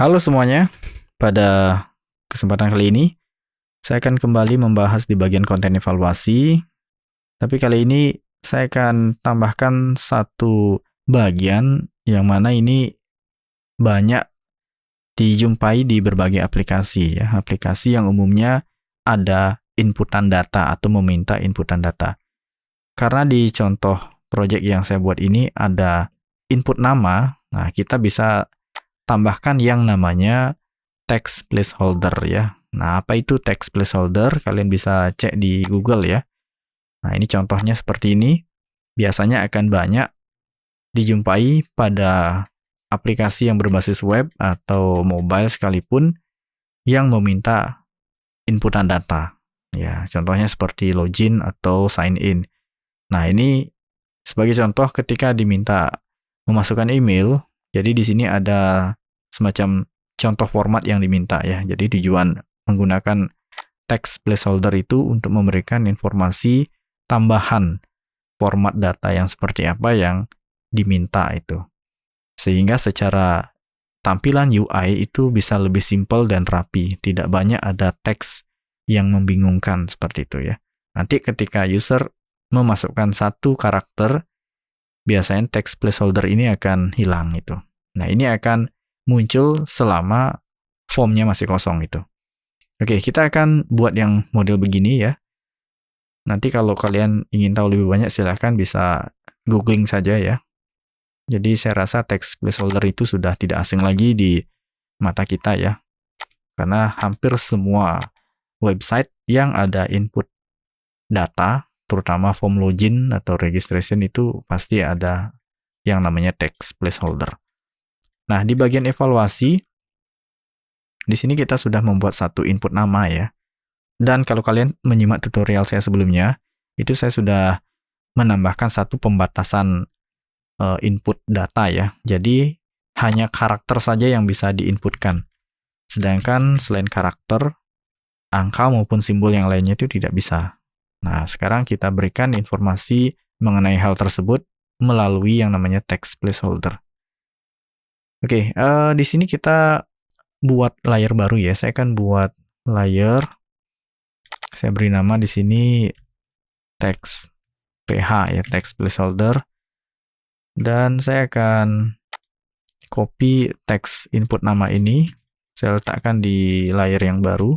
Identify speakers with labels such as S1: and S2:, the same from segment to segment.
S1: Halo semuanya, pada kesempatan kali ini saya akan kembali membahas di bagian konten evaluasi, tapi kali ini saya akan tambahkan satu bagian yang mana ini banyak dijumpai di berbagai aplikasi ya, aplikasi yang umumnya ada inputan data atau meminta inputan data. Karena di contoh project yang saya buat ini ada input nama, nah kita bisa tambahkan yang namanya text placeholder ya. Nah, apa itu text placeholder? Kalian bisa cek di Google ya. Nah, ini contohnya seperti ini. Biasanya akan banyak dijumpai pada aplikasi yang berbasis web atau mobile sekalipun yang meminta inputan data. Ya, contohnya seperti login atau sign in. Nah, ini sebagai contoh ketika diminta memasukkan email, jadi di sini ada semacam contoh format yang diminta ya. Jadi tujuan menggunakan text placeholder itu untuk memberikan informasi tambahan format data yang seperti apa yang diminta itu. Sehingga secara tampilan UI itu bisa lebih simpel dan rapi, tidak banyak ada teks yang membingungkan seperti itu ya. Nanti ketika user memasukkan satu karakter, biasanya text placeholder ini akan hilang itu. Nah, ini akan muncul selama formnya masih kosong itu. Oke, kita akan buat yang model begini ya. Nanti kalau kalian ingin tahu lebih banyak silahkan bisa googling saja ya. Jadi saya rasa text placeholder itu sudah tidak asing lagi di mata kita ya. Karena hampir semua website yang ada input data, terutama form login atau registration itu pasti ada yang namanya text placeholder. Nah, di bagian evaluasi, di sini kita sudah membuat satu input nama ya. Dan kalau kalian menyimak tutorial saya sebelumnya, itu saya sudah menambahkan satu pembatasan input data ya. Jadi hanya karakter saja yang bisa diinputkan. Sedangkan selain karakter, angka maupun simbol yang lainnya itu tidak bisa. Nah, sekarang kita berikan informasi mengenai hal tersebut melalui yang namanya text placeholder. Oke, di sini kita buat layer baru ya. Saya akan buat layer. Saya beri nama di sini text PH ya, text placeholder. Dan saya akan copy teks input nama ini. Saya letakkan di layer yang baru.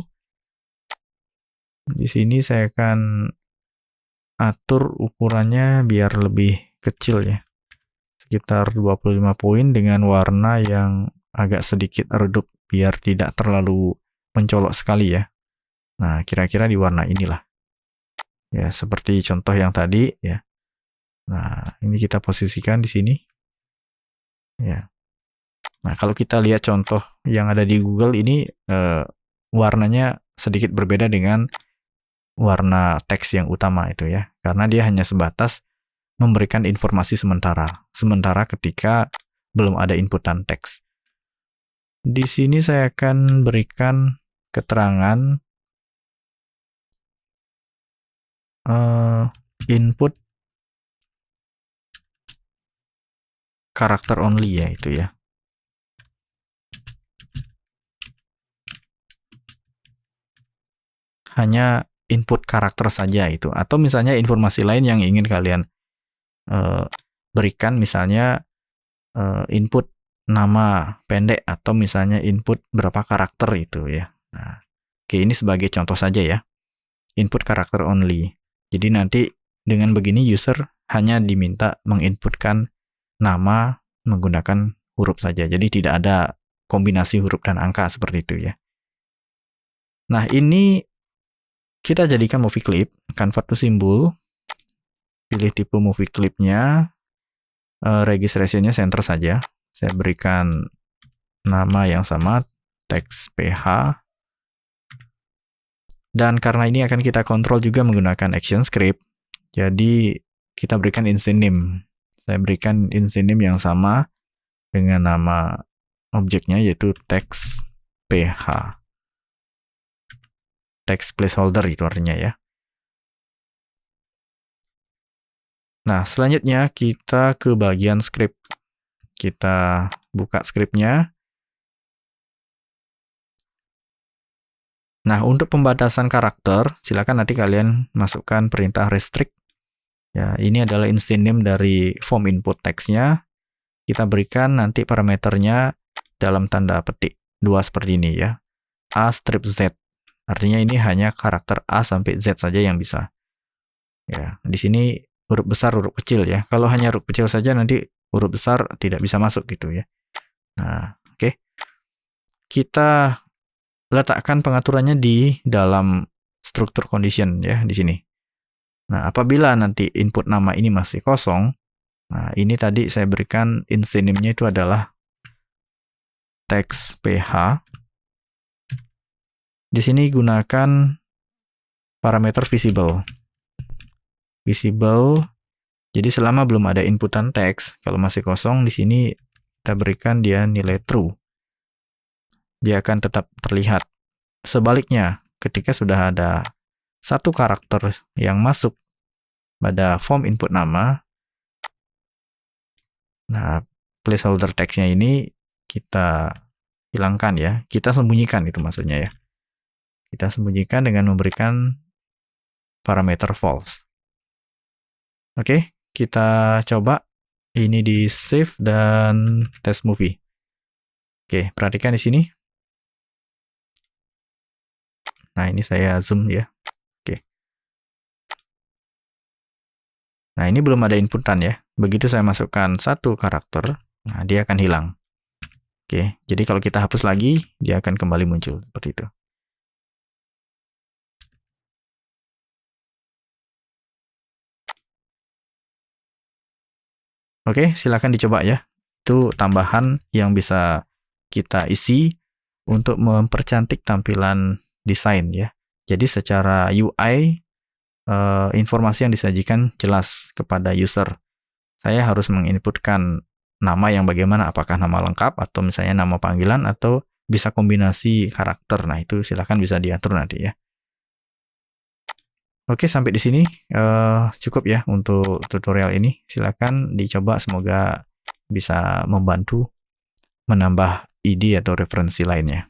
S1: Di sini saya akan atur ukurannya biar lebih kecil ya. Sekitar 25 poin dengan warna yang agak sedikit redup biar tidak terlalu mencolok sekali ya. Nah, kira-kira di warna inilah. Ya, seperti contoh yang tadi ya. Nah, ini kita posisikan di sini. Ya. Nah, kalau kita lihat contoh yang ada di Google ini warnanya sedikit berbeda dengan warna teks yang utama itu ya. Karena dia hanya sebatas memberikan informasi sementara. Sementara ketika belum ada inputan teks. Di sini saya akan berikan keterangan input karakter only ya itu ya. Hanya input karakter saja itu. Atau misalnya informasi lain yang ingin kalian berikan, misalnya input nama pendek atau misalnya input berapa karakter itu ya. Nah, oke, ini sebagai contoh saja ya. Input karakter only. Jadi nanti dengan begini user hanya diminta menginputkan nama menggunakan huruf saja. Jadi tidak ada kombinasi huruf dan angka seperti itu ya. Nah, ini kita jadikan movie clip, convert to symbol, pilih tipe movie clipnya, registrasinya center saja. Saya berikan nama yang sama, teks PH. Dan karena ini akan kita kontrol juga menggunakan action script, jadi kita berikan instant name. Saya berikan instant name yang sama dengan nama objeknya yaitu teks PH. Text placeholder itu artinya ya. Nah, selanjutnya kita ke bagian script. Kita buka scriptnya. Nah, untuk pembatasan karakter, silakan nanti kalian masukkan perintah restrict. Ya, ini adalah instance name dari form input text-nya. Kita berikan nanti parameternya dalam tanda petik 2 seperti ini ya. A strip Z. Artinya ini hanya karakter A sampai Z saja yang bisa. Ya, di sini huruf besar, huruf kecil ya. Kalau hanya huruf kecil saja nanti huruf besar tidak bisa masuk gitu ya. Nah, oke. Kita letakkan pengaturannya di dalam struktur condition ya di sini. Nah, apabila nanti input nama ini masih kosong, nah ini tadi saya berikan instance name-nya itu adalah text ph. Di sini gunakan parameter visible. Visible. Jadi selama belum ada inputan teks, kalau masih kosong di sini kita berikan dia nilai true. Dia akan tetap terlihat. Sebaliknya, ketika sudah ada satu karakter yang masuk pada form input nama, nah placeholder text-nya ini kita hilangkan ya, kita sembunyikan itu maksudnya ya. Kita sembunyikan dengan memberikan parameter false. Oke, kita coba ini di save dan test movie. Oke, perhatikan di sini. Nah, ini saya zoom ya. Oke. Nah, ini belum ada inputan ya. Begitu saya masukkan satu karakter, nah dia akan hilang. Oke, jadi kalau kita hapus lagi, dia akan kembali muncul seperti itu. Oke, silakan dicoba ya. Itu tambahan yang bisa kita isi untuk mempercantik tampilan desain ya. Jadi secara UI, informasi yang disajikan jelas kepada user. Saya harus menginputkan nama yang bagaimana, apakah nama lengkap atau misalnya nama panggilan atau bisa kombinasi karakter. Nah, itu silakan bisa diatur nanti ya. Oke, sampai di sini cukup ya untuk tutorial ini. Silakan dicoba, semoga bisa membantu menambah ide atau referensi lainnya.